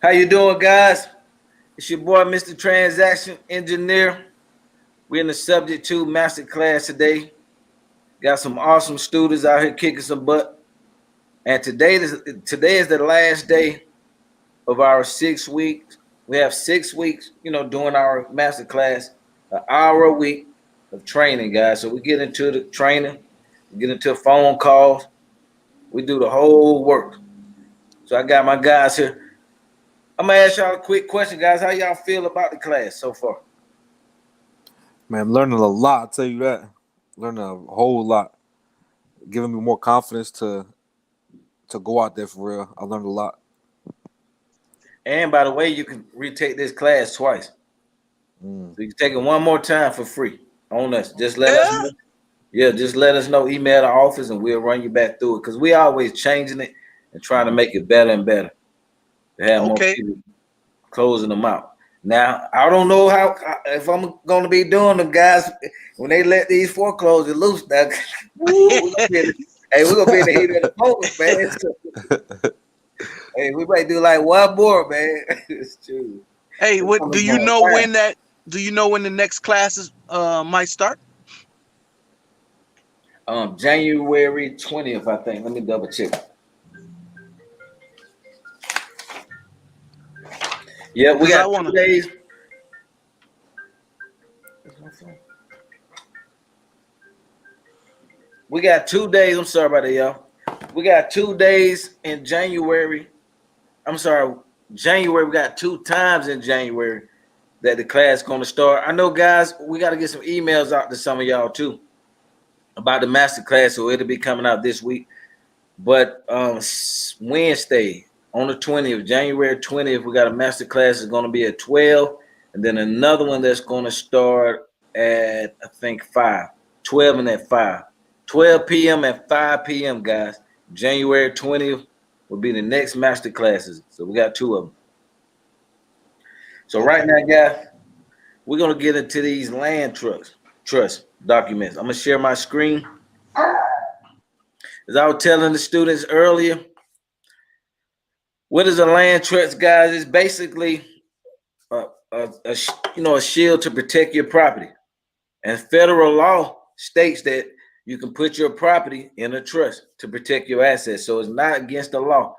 How you doing, guys? It's your boy, Mr. Transaction Engineer. We're in the subject to master class today. Got some awesome students out here kicking some butt. And today is the last day of our 6 weeks. We have 6 weeks, doing our master class, an hour a week of training, guys. So we get into the training, we get into phone calls, we do the whole work. So I got my guys here. I'm gonna ask y'all a quick question, guys. How y'all feel about the class so far? Man, I'm learning a lot. I'll tell you that. Learning a whole lot. Giving me more confidence to go out there for real. I learned a lot. And by the way, you can retake this class twice. So you can take it one more time for free on us. Just let us know. Yeah, just let us know. Email the office and we'll run you back through it. Because we always changing it and trying to make it better and better. To have more people closing them out. Now, I don't know how if I'm gonna be doing them, guys, when they let these foreclosures loose now. We're gonna be in the heat of the moment, man. Hey, we might do like one more, man. It's true. Hey, what do you know when that? Do you know when the next classes might start? January 20th, I think. Let me double check. Yeah, we got 2 days. We got 2 days. I'm sorry about that, y'all. We got 2 days in January. I'm sorry, January. We got 2 times in January that the class is going to start. I know, guys, we got to get some emails out to some of y'all too about the master class, so it'll be coming out this week. But Wednesday on the 20th, January 20th, we got a master class. It's going to be at 12, and then another one that's going to start at I think 5, 12 and at 5. 12 p.m. and 5 p.m., guys. January 20th will be the next master classes. So we got 2 of them. So right now, guys, we're going to get into these land trust documents. I'm going to share my screen. As I was telling the students earlier, what is a land trust, guys? It's basically a shield to protect your property. And federal law states that you can put your property in a trust to protect your assets. So it's not against the law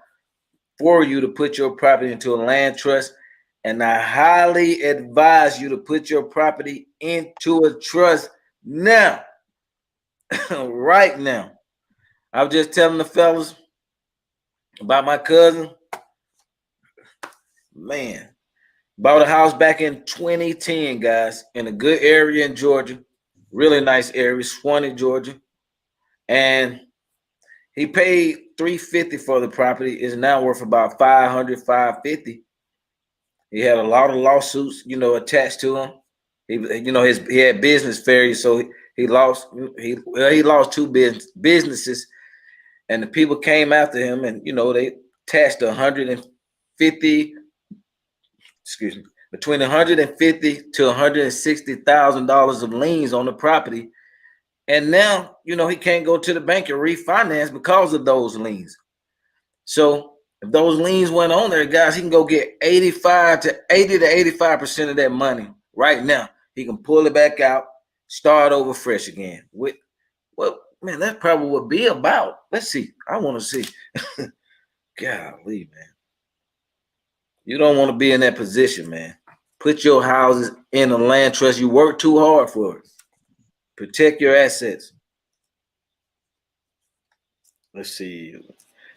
for you to put your property into a land trust. And I highly advise you to put your property into a trust now, right now. I was just telling the fellas about my cousin. Man, bought a house back in 2010, guys, in a good area in Georgia. Really nice area, Swanee, Georgia. And he paid $350 for the property. It's now worth about $500, $550. He had a lot of lawsuits, attached to him. He had business failures, so he lost 2 businesses, and the people came after him, and they attached 150, between $150,000 to $160,000 of liens on the property. And now, he can't go to the bank and refinance because of those liens. So if those liens went on there, guys, he can go get 80 to 85% of that money right now. He can pull it back out, start over fresh again. Man, that probably would be about. Let's see. I want to see. Golly, man. You don't want to be in that position, man. Put your houses in a land trust. You work too hard for it. Protect your assets. Let's see.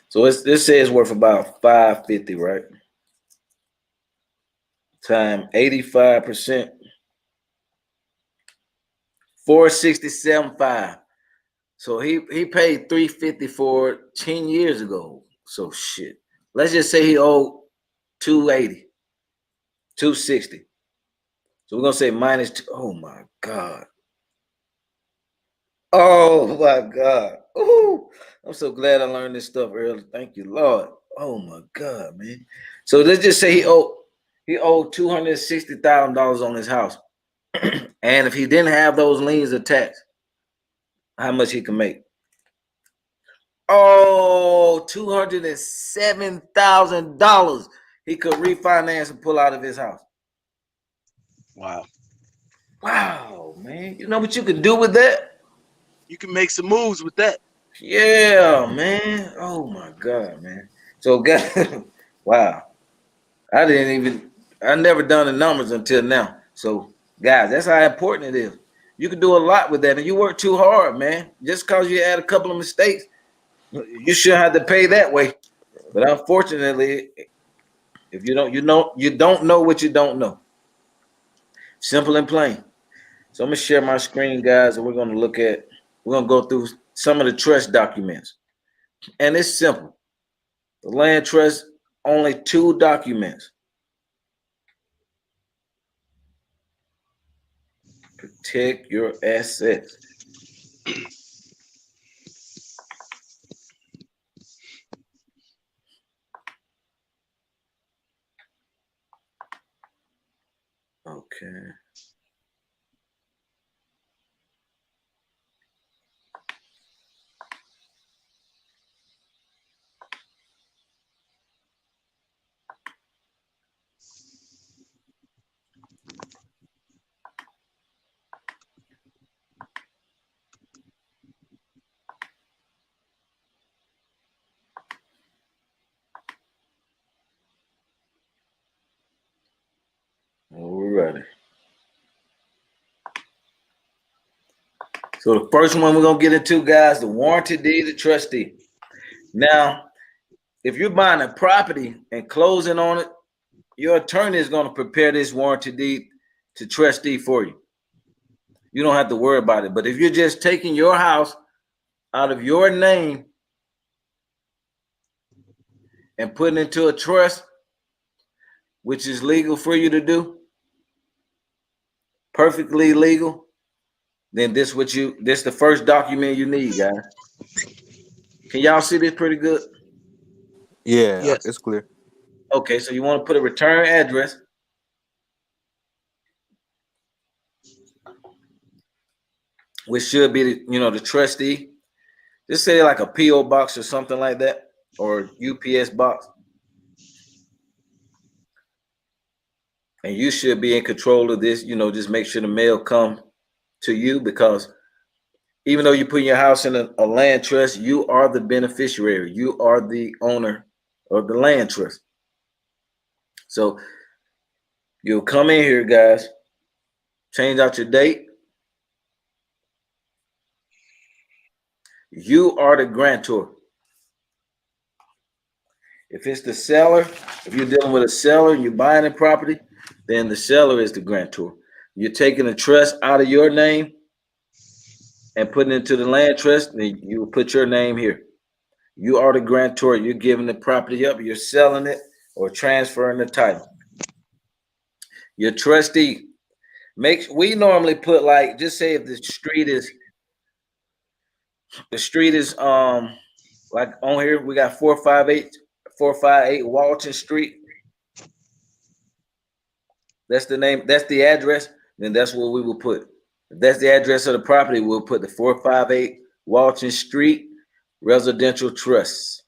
So this says worth about $550, right? Time 85%. $467.5. So he paid $350 for it 10 years ago. So shit. Let's just say he owed $280, $260. So we're gonna say minus 2. Oh my God. Oh my God. Ooh, I'm so glad I learned this stuff early. Thank you, Lord. Oh my God, man. So let's just say he owed $260,000 on his house. And if he didn't have those liens attached, how much he can make? Oh, $207,000 he could refinance and pull out of his house. Wow. Wow, man. You know what you could do with that? You can make some moves with that. Yeah, man. Oh my God, man. So guys, wow. I never done the numbers until now. So guys, that's how important it is. You can do a lot with that, and you work too hard, man. Just because you had a couple of mistakes, you shouldn't have to pay that way. But unfortunately, if you don't know what you don't know. Simple and plain. So I'm gonna share my screen, guys, and we're gonna go through some of the trust documents. And it's simple. The land trust, only 2 documents. Protect your assets. Okay. Alrighty. So the first one we're gonna get into, guys, the warranty deed to trustee. Now, if you're buying a property and closing on it, your attorney is gonna prepare this warranty deed to trustee for you. You don't have to worry about it. But if you're just taking your house out of your name and putting it into a trust, which is legal for you to do, perfectly legal, then this the first document you need, guys. Can y'all see this pretty good? Yeah, Yes. it's clear. Okay, so you want to put a return address, which should be the trustee. Just say like a PO box or something like that, or UPS box, and you should be in control of this. Just make sure the mail come to you, because even though you put your house in a land trust, you are the beneficiary. You are the owner of the land trust. So you'll come in here, guys, change out your date. You are the grantor. If it's the seller, if you're dealing with a seller and you're buying a property, then the seller is the grantor. You're taking the trust out of your name and putting it into the land trust, then you will put your name here. You are the grantor. You're giving the property up. You're selling it or transferring the title. Your trustee we normally put, like, just say if the street is like on here we got 458 Walton Street. That's the name. That's the address. Then that's what we will put. If that's the address of the property, we'll put the 458 Walton Street Residential Trust.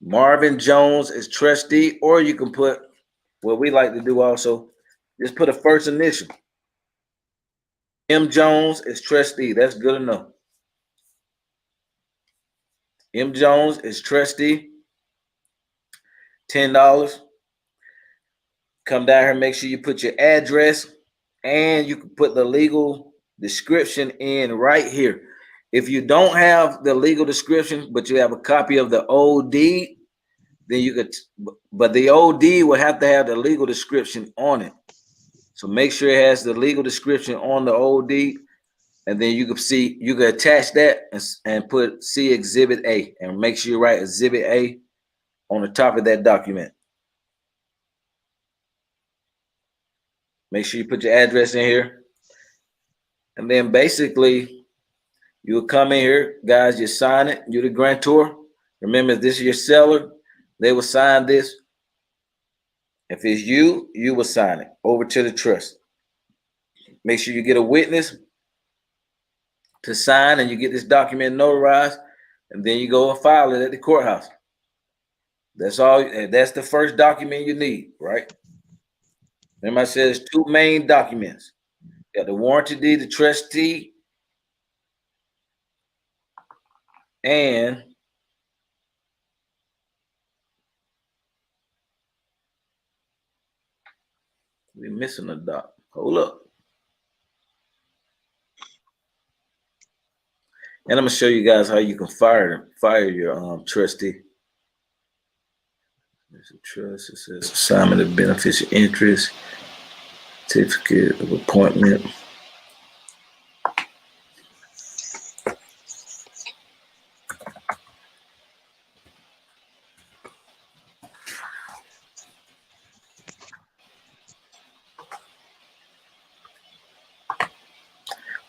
Marvin Jones is trustee, or you can put what we like to do also. Just put a first initial. M. Jones is trustee. That's good enough. M. Jones is trustee. $10. Come down here, make sure you put your address, and you can put the legal description in right here. If you don't have the legal description, but you have a copy of the old deed, then you could, but the old deed will have to have the legal description on it. So make sure it has the legal description on the old deed, and then you can attach that and put see Exhibit A, and make sure you write Exhibit A on the top of that document. Make sure you put your address in here. And then basically, you will come in here, guys, you sign it. You're the grantor. Remember, if this is your seller, they will sign this. If it's you, you will sign it over to the trust. Make sure you get a witness to sign, and you get this document notarized. and then you go and file it at the courthouse. That's all. That's the first document you need, right? Remember, I said there's two main documents. You got the warranty deed, the trustee, and we're missing a doc. Hold up. And I'm gonna show you guys how you can fire your trustee. There's a trust. It says assignment of beneficial interest, certificate of appointment.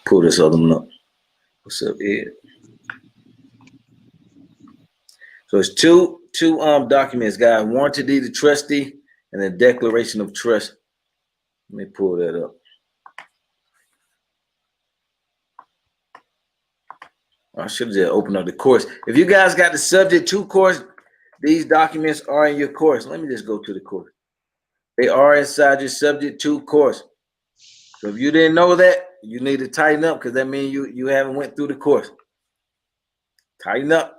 Pull this other one up. What's up, Ed? So it's two documents, guys. Warranty deed to trustee and a declaration of trust. Let me pull that up. I should have just opened up the course. If you guys got the subject to course, these documents are in your course. Let me just go to the course. They are inside your subject to course. So if you didn't know that, you need to tighten up because that means you haven't went through the course. Tighten up.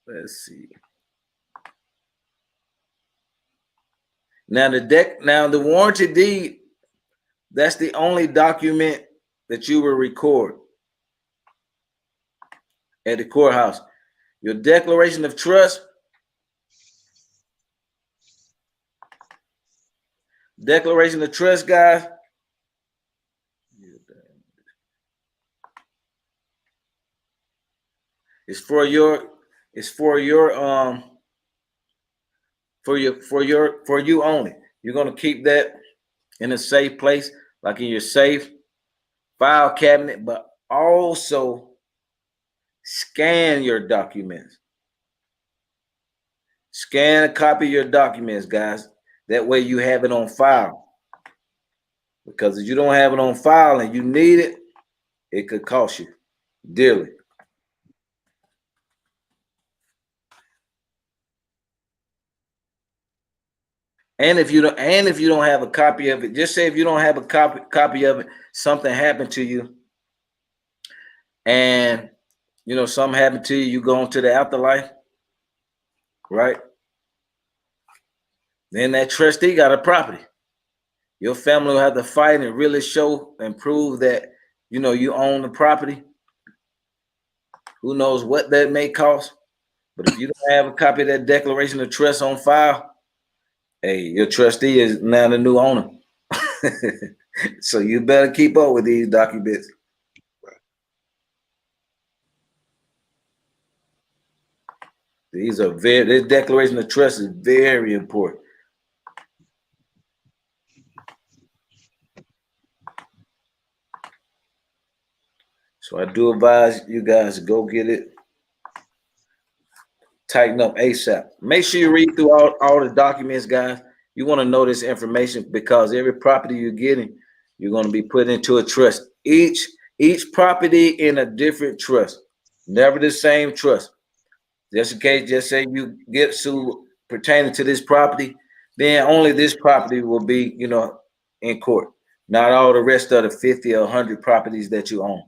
Let's see. Now the warranty deed, that's the only document that you will record at the courthouse. Your declaration of trust, guys. It's for you only. You're gonna keep that in a safe place, like in your safe file cabinet, but also scan your documents. Scan a copy of your documents, guys. That way you have it on file. Because if you don't have it on file and you need it, it could cost you dearly. And if you don't have a copy of it, just say if you don't have a copy of it, something happened to you, and something happened to you, you go into the afterlife, right? Then that trustee got a property. Your family will have to fight and really show and prove that you own the property. Who knows what that may cost? But if you don't have a copy of that declaration of trust on file, hey, your trustee is now the new owner. So you better keep up with these documents. This declaration of trust is very important. So I do advise you guys to go get it. Tighten up ASAP. Make sure you read through all the documents, guys. You want to know this information because every property you're getting, you're going to be put into a trust. Each property in a different trust. Never the same trust. Just in case, just say you get sued pertaining to this property, then only this property will be, in court. Not all the rest of the 50 or 100 properties that you own.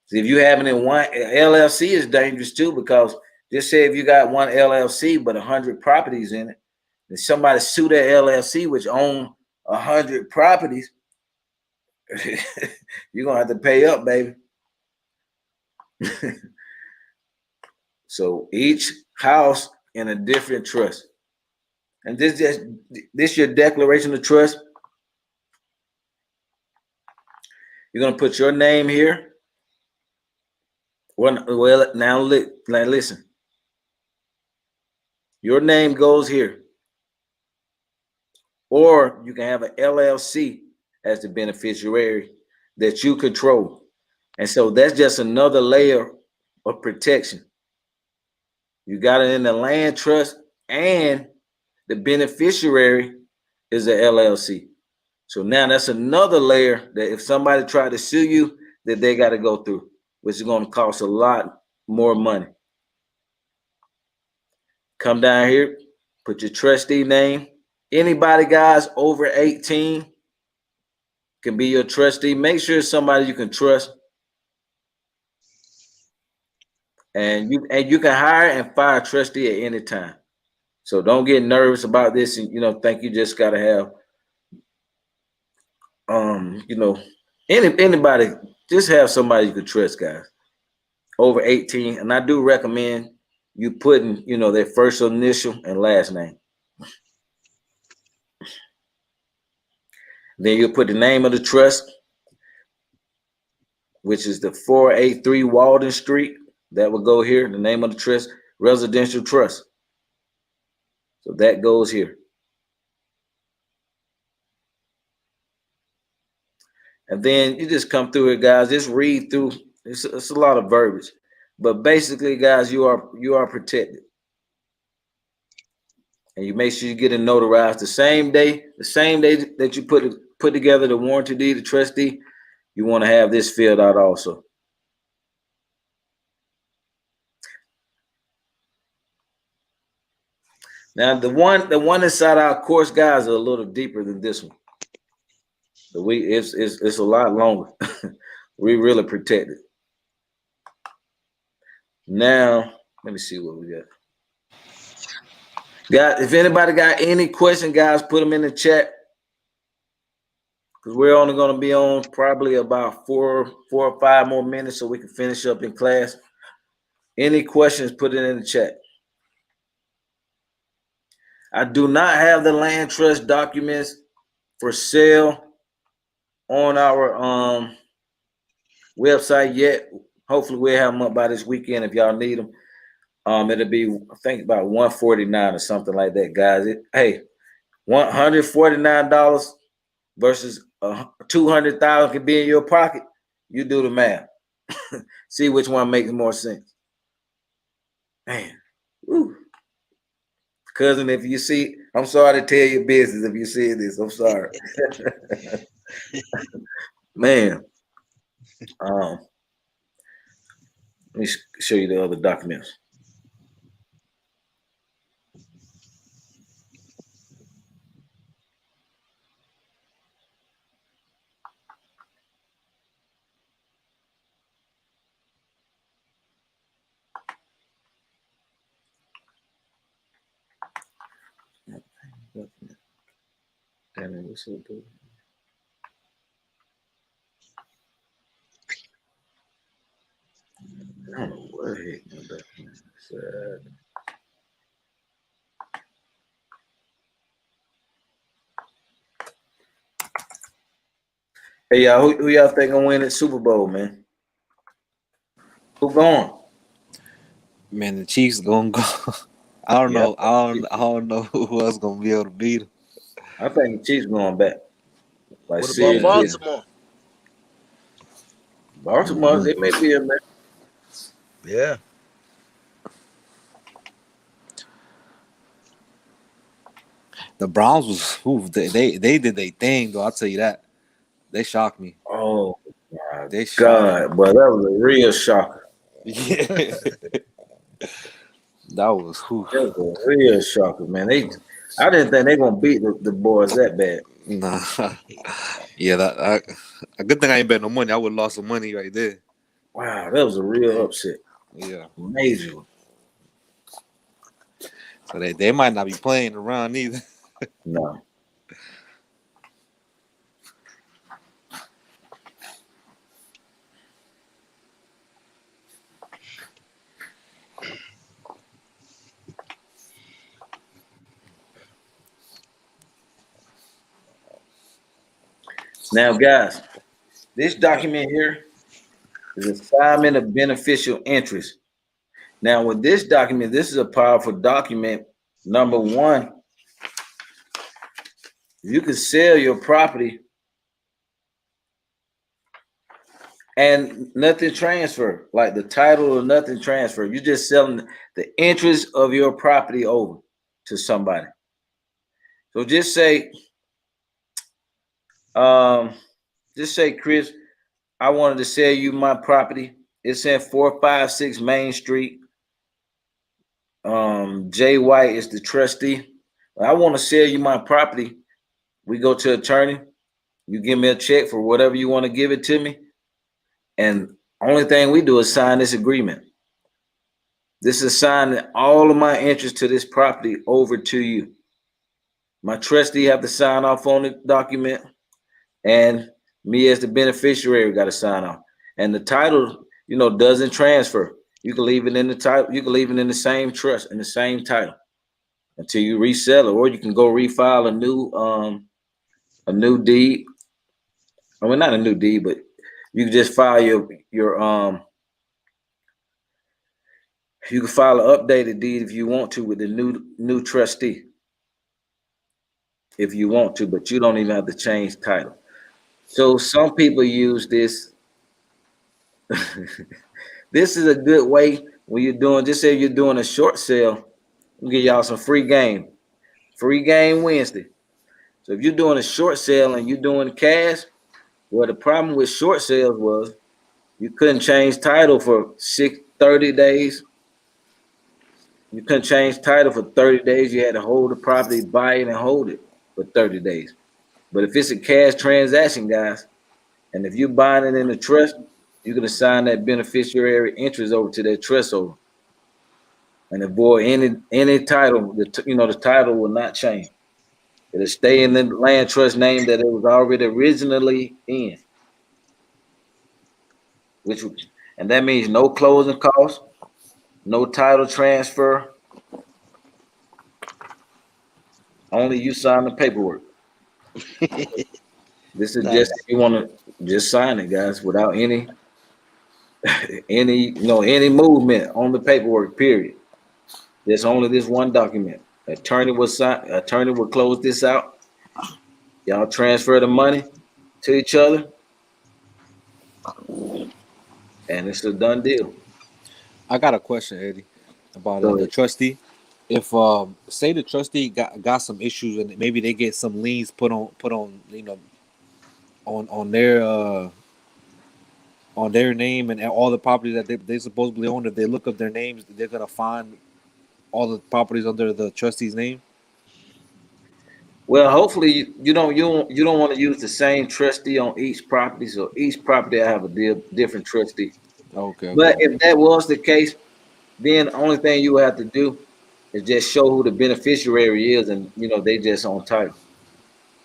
So if you have it in one, LLC is dangerous too, because just say if you got one LLC but 100 properties in it, and somebody sue that LLC which own 100 properties, you're gonna have to pay up, baby. So each house in a different trust. And this your declaration of trust. You're gonna put your name here. Well, now listen. Your name goes here. Or you can have an LLC as the beneficiary that you control. And so that's just another layer of protection. You got it in the land trust, and the beneficiary is a LLC. So now that's another layer that if somebody tried to sue you, that they got to go through, which is going to cost a lot more money. Come down here, put your trustee name. Anybody, guys, over 18 can be your trustee. Make sure it's somebody you can trust. And you can hire and fire a trustee at any time. So don't get nervous about this and think you just gotta have anybody, just have somebody you can trust, guys. Over 18. And I do recommend you putting, their first initial and last name. Then you'll put the name of the trust, which is the 483 Walden Street. That will go here. The name of the trust, residential trust. So that goes here. And then you just come through it, guys. Just read through. It's a lot of verbiage, but basically, guys, you are protected, and you make sure you get it notarized the same day. The same day that you put together the warranty deed, the trustee, you want to have this filled out also. Now, the one inside our course, guys, are a little deeper than this one. It's a lot longer. We really protect it. Now, let me see what we got. Guys, if anybody got any question, guys, put them in the chat. Because we're only going to be on probably about 4 or 5 more minutes so we can finish up in class. Any questions, put it in the chat. I do not have the land trust documents for sale on our website yet. Hopefully we'll have them up by this weekend if y'all need them. It'll be, I think, about $149 or something like that, guys. Hey, $149 versus $200,000 could be in your pocket. You do the math. See which one makes more sense. Man, woo. Cousin, if you see, I'm sorry to tell your business if you see this. I'm sorry. Man. Let me show you the other documents. Damn it, what's up, dude? I don't know what the heck my document said. Hey y'all, who y'all think gonna win the Super Bowl, man? Who going? Man, the Chiefs gonna go. I don't know. I don't know who else gonna be able to beat them. I think the Chiefs going back. Like, what about Baltimore? Baltimore, they may be in there. Yeah. The Browns was they did their thing though. I'll tell you that. They shocked me. Oh my They God, but that was a real shocker. Yeah. That was That was a real shocker, man. I didn't think they gonna beat the boys that bad. Nah. Yeah, a good thing I ain't bet no money. I would have lost some money right there. Wow, that was a real upset. Yeah. Major. So they might not be playing around either. No. Now, guys, this document here is assignment of beneficial interest. Now, with this document, this is a powerful document. Number one, you can sell your property and nothing transfer, like the title or nothing transfer. You're just selling the interest of your property over to somebody. So just say, Chris, I wanted to sell you my property. It's in 456 Main Street. Jay White is the trustee. I want to sell you my property. We go to attorney. You give me a check for whatever you want to give it to me. And only thing we do is sign this agreement. This is signing all of my interest to this property over to you. My trustee have to sign off on the document, and me as the beneficiary got to sign off. And the title, doesn't transfer. You can leave it in the title. You can leave it in the same trust, in the same title, until you resell it, or you can go refile a new deed. I mean, not a new deed, but you can just file your you can file an updated deed if you want to with the new trustee, if you want to, but you don't even have to change title. So some people use this. This is a good way when you're doing, just say you're doing a short sale, we'll give y'all some free game Wednesday. So if you're doing a short sale and you're doing cash, well, the problem with short sales was you couldn't change title for 30 days. You couldn't change title for 30 days. You had to hold the property, buy it, and hold it for 30 days. But if it's a cash transaction, guys, and if you're buying it in the trust, you can assign that beneficiary interest over to that trust over, and avoid any title. The title will not change. It'll stay in the land trust name that it was already originally in, and that means no closing costs, no title transfer. Only you sign the paperwork. This is just Nice. if you want to just sign it, guys, without any movement on the paperwork. Period. There's only this one document. Attorney will sign. Attorney will close this out. Y'all transfer the money to each other, and it's a done deal. I got a question, Eddie, about Go the ahead. trustee. If say the trustee got some issues and maybe they get some liens put on on their name and all the properties that they supposedly own, if they look up their names, they're gonna find all the properties under the trustee's name. Well, hopefully you don't want to use the same trustee on each property. So each property I have a different trustee. Okay, But okay, if that was the case, then the only thing you would have to do is just show who the beneficiary is, and they just on title.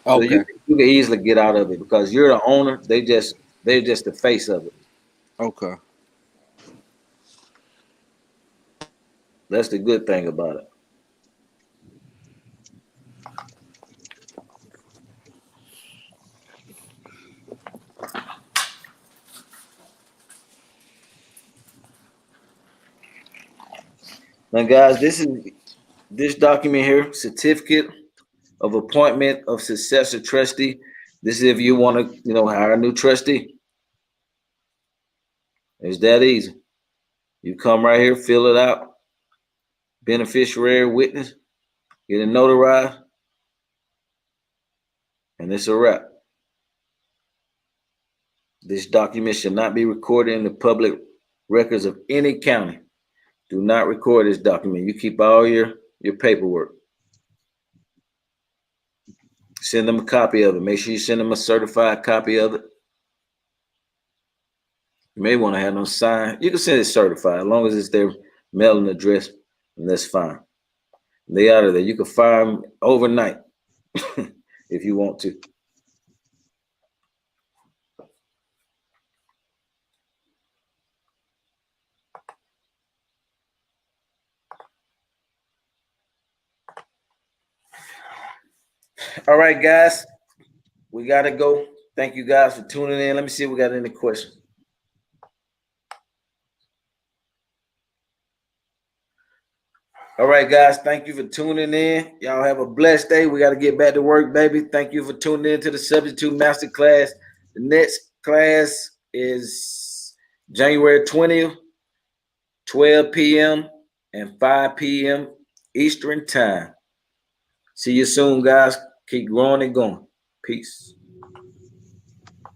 So you okay, you can easily get out of it because you're the owner. They're just the face of it. okay. That's the good thing about it. Now, guys, this document here, certificate of appointment of successor trustee. This is if you want to, hire a new trustee. It's that easy. You come right here, fill it out, beneficiary witness, get it notarized, and it's a wrap. This document should not be recorded in the public records of any county. Do not record this document. You keep all your paperwork. Send them a copy of it. Make sure you send them a certified copy of it. You may want to have them sign. You can send it certified as long as it's their mailing address, and that's fine. They out of there. You can fire them overnight if you want to. All right, guys. We got to go. Thank you guys for tuning in. Let me see if we got any questions. All right, guys. Thank you for tuning in. Y'all have a blessed day. We got to get back to work, baby. Thank you for tuning in to the Subject to Master Class. The next class is January 20th, 12 p.m. and 5 p.m. Eastern Time. See you soon, guys. Keep growing and going. Peace.